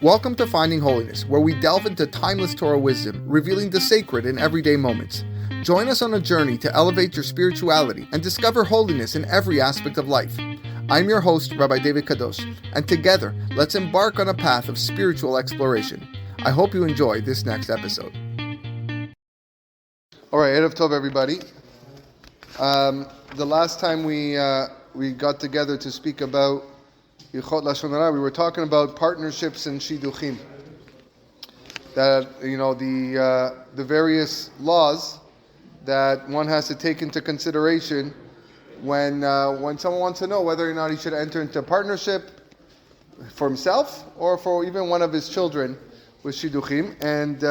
Welcome to Finding Holiness, where we delve into timeless Torah wisdom, revealing the sacred in everyday moments. Join us on a journey to elevate your spirituality and discover holiness in every aspect of life. I'm your host, Rabbi David Kadosh, and together, let's embark on a path of spiritual exploration. I hope you enjoy this next episode. All right, Erev Tov, everybody. The last time we got together to speak about Lashon Hara, we were talking about partnerships and shidduchim. That, the various laws that one has to take into consideration when someone wants to know whether or not he should enter into a partnership for himself or for even one of his children with shidduchim. And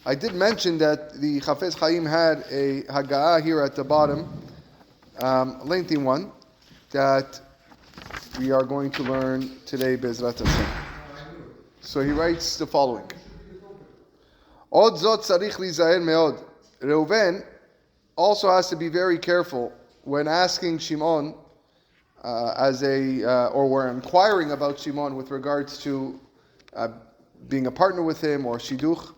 I did mention that the Chafetz Chaim had a Haggadah here at the bottom, a lengthy one, that we are going to learn today, Bezrat Hashem. So he writes the following. Od zot tzarich lizayer meod. Reuven also has to be very careful when asking Shimon or we're inquiring about Shimon with regards to being a partner with him or shidduch.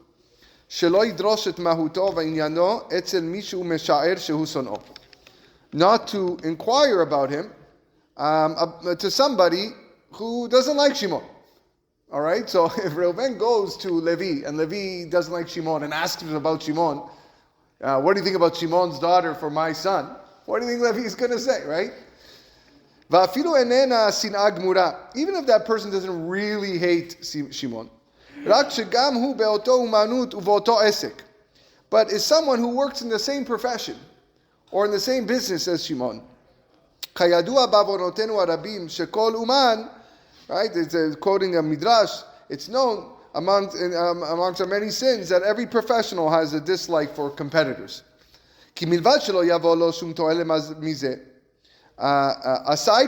Shelo yidrosh et mahuto v'inyano etzel mishu mesha'er shehu son'o. Not to inquire about him to somebody who doesn't like Shimon. All right? So if Reuven goes to Levi, and Levi doesn't like Shimon and asks him about Shimon, what do you think about Shimon's daughter for my son? What do you think Levi is going to say, right? Even if that person doesn't really hate Shimon. But is someone who works in the same profession or in the same business as Shimon. Right? It's quoting a midrash. It's known amongst many sins that every professional has a dislike for competitors. Aside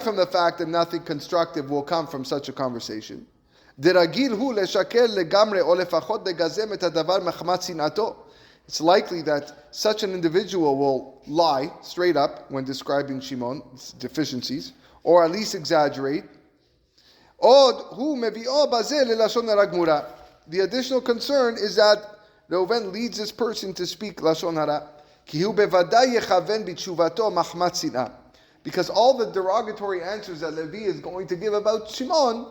from the fact that nothing constructive will come from such a conversation, it's likely that such an individual will lie straight up when describing Shimon's deficiencies, or at least exaggerate. The additional concern is that Reuven leads this person to speak Lashon Hara, because all the derogatory answers that Levi is going to give about Shimon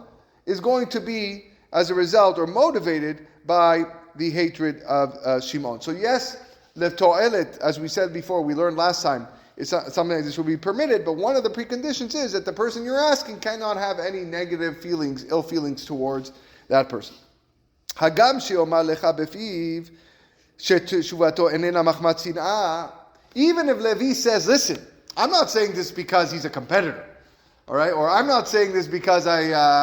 is going to be, as a result, or motivated by the hatred of Shimon. So yes, levto'elet, as we said before, we learned last time, it's something like this will be permitted, but one of the preconditions is that the person you're asking cannot have any negative feelings, ill feelings towards that person. Hagam she'omar lecha befiv sheteshuvato enena machmat sin'ah. Even if Levi says, listen, I'm not saying this because he's a competitor, all right? Or I'm not saying this because I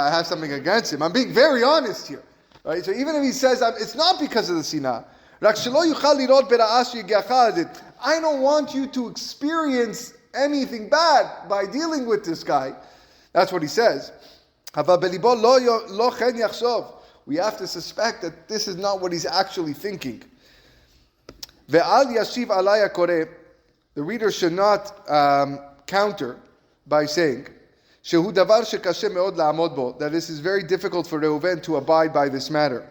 have something against him. I'm being very honest here, right? So even if he says, it's not because of the sinah. I don't want you to experience anything bad by dealing with this guy. That's what he says. We have to suspect that this is not what he's actually thinking. The reader should not counter by saying that this is very difficult for Reuven to abide by this matter.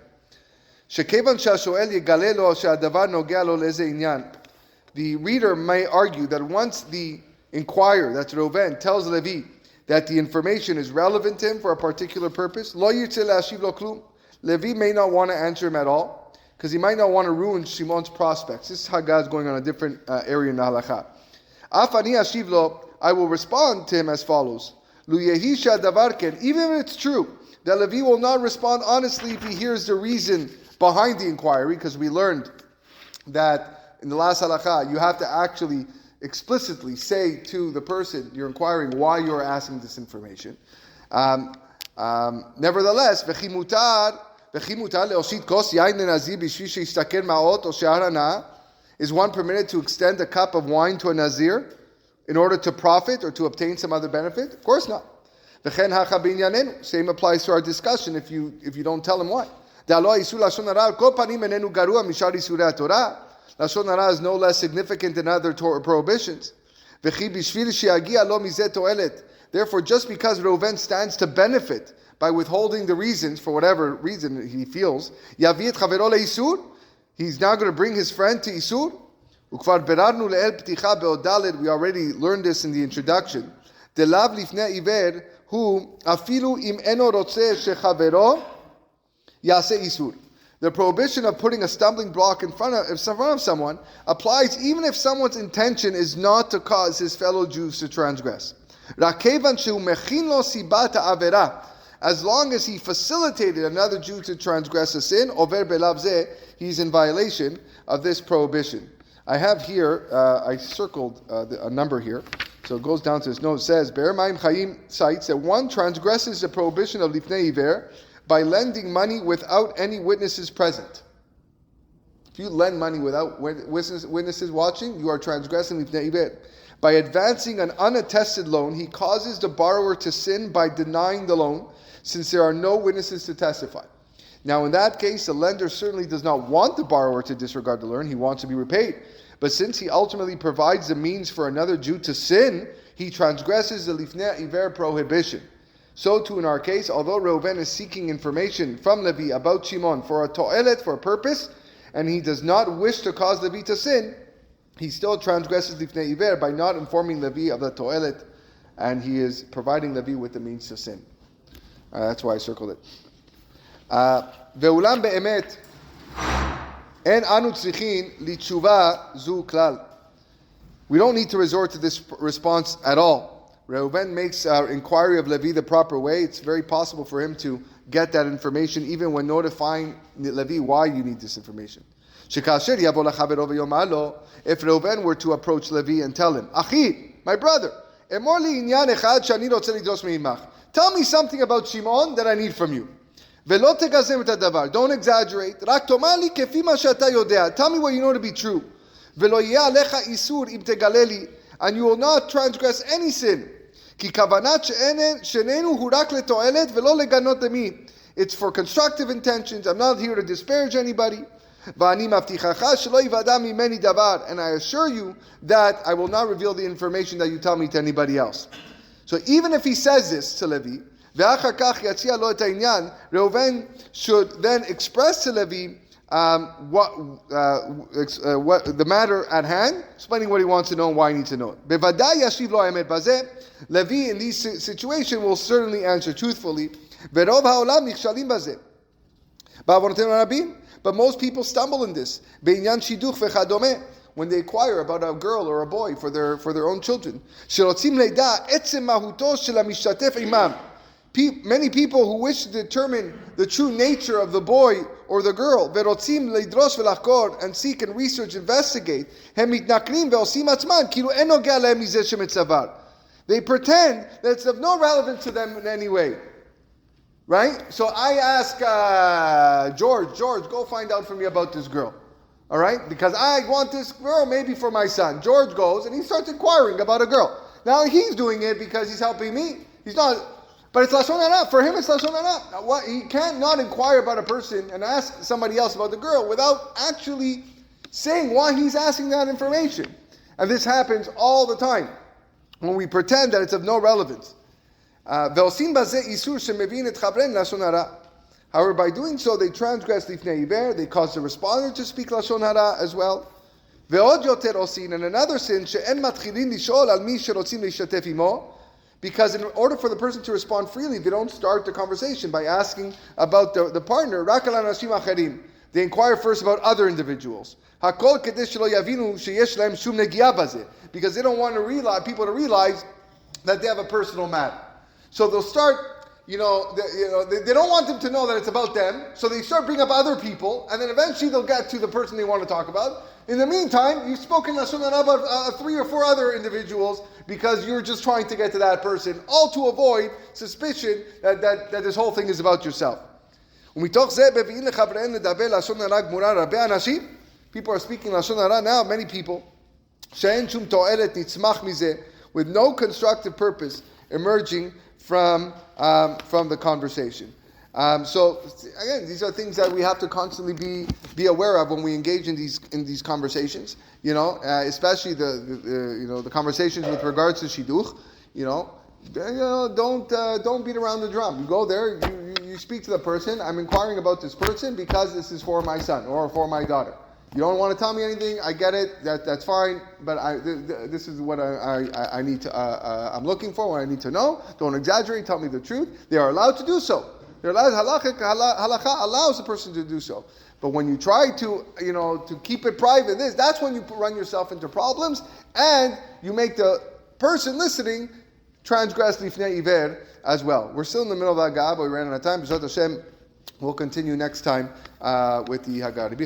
The reader may argue that once the inquirer, that's Reuven, tells Levi that the information is relevant to him for a particular purpose, Levi may not want to answer him at all, because he might not want to ruin Shimon's prospects. This Haggadah is going on a different area in the halakha. I will respond to him as follows. Even if it's true that Levi will not respond honestly if he hears the reason behind the inquiry, because we learned that in the last halakha, you have to actually explicitly say to the person you're inquiring why you're asking this information. Nevertheless, is one permitted to extend a cup of wine to a nazir in order to profit or to obtain some other benefit? Of course not. Same applies to our discussion if you don't tell him why. Lashon Hara is no less significant than other Torah prohibitions. Therefore, just because Reuven stands to benefit by withholding the reasons for whatever reason he feels, Yavi et chavero leisur, he's now going to bring his friend to isur. Ukvar berarnu le'el pticha be'odaled, we already learned this in the introduction. Delav lifnei iver hu afilu im eno rotze shechavero yase isur. The prohibition of putting a stumbling block in front of someone applies even if someone's intention is not to cause his fellow Jews to transgress. As long as he facilitated another Jew to transgress a sin, he's in violation of this prohibition. I have here, I circled a number here, so it goes down to this note. It says, Be'er Ma'im Chaim cites that one transgresses the prohibition of Lifnei Iver by lending money without any witnesses present. If you lend money without witnesses watching, you are transgressing Lifnei Iver. By advancing an unattested loan, he causes the borrower to sin by denying the loan, since there are no witnesses to testify. Now, in that case, the lender certainly does not want the borrower to disregard the loan. He wants to be repaid. But since he ultimately provides the means for another Jew to sin, he transgresses the Lifnei Iver prohibition. So too in our case, although Reuven is seeking information from Levi about Shimon for a to'elet, for a purpose, and he does not wish to cause Levi to sin, he still transgresses Lifnei Iver by not informing Levi of the to'elet, and he is providing Levi with the means to sin. That's why I circled it. Ve'ulam be'emet, en anu tzrichin litshuva zu klal. We don't need to resort to this response at all. Reuven makes inquiry of Levi the proper way. It's very possible for him to get that information even when notifying Levi why you need this information. If Reuven were to approach Levi and tell him, Achi, my brother, tell me something about Shimon that I need from you. Don't exaggerate. Tell me what you know to be true. And you will not transgress any sin. It's for constructive intentions. I'm not here to disparage anybody. And I assure you that I will not reveal the information that you tell me to anybody else. So even if he says this to Levi, Reuven should then express to Levi what the matter at hand, explaining what he wants to know and why he needs to know it. Levi in this situation will certainly answer truthfully. But most people stumble in this. When they inquire about a girl or a boy for their own children. Many people who wish to determine the true nature of the boy or the girl, and seek and research, investigate, they pretend that it's of no relevance to them in any way. Right? So I ask George, go find out for me about this girl. All right? Because I want this girl maybe for my son. George goes and he starts inquiring about a girl. Now he's doing it because he's helping me. He's not... But it's Lashon Hara. For him, it's Lashon Hara. He can't not inquire about a person and ask somebody else about the girl without actually saying why he's asking that information. And this happens all the time when we pretend that it's of no relevance. However, by doing so, they transgress Lifnei Iver. They cause the responder to speak Lashon Hara as well. And another sin, because in order for the person to respond freely, they don't start the conversation by asking about the partner. They inquire first about other individuals. Because they don't want people to realize that they have a personal matter. So they'll start, they don't want them to know that it's about them, so they start bringing up other people, and then eventually they'll get to the person they want to talk about. In the meantime, you've spoken Lashon Hara about 3 or 4 other individuals because you're just trying to get to that person, all to avoid suspicion that this whole thing is about yourself. People are speaking Lashon Hara now, many people, with no constructive purpose emerging from the conversation. So again, these are things that we have to constantly be aware of when we engage in these conversations. Especially the conversations with regards to shidduch. don't beat around the drum. You go there, you speak to the person. I'm inquiring about this person because this is for my son or for my daughter. You don't want to tell me anything. I get it. That's fine. But this is what I need to. I'm looking for. What I need to know. Don't exaggerate. Tell me the truth. They are allowed to do so. They're allowed. Halakha allows the person to do so. But when you try to keep it private, that's when you run yourself into problems, and you make the person listening transgress lifnei iver as well. We're still in the middle of Haggadah, but we ran out of time. B'ezrat Hashem, we'll continue next time with the Haggadah.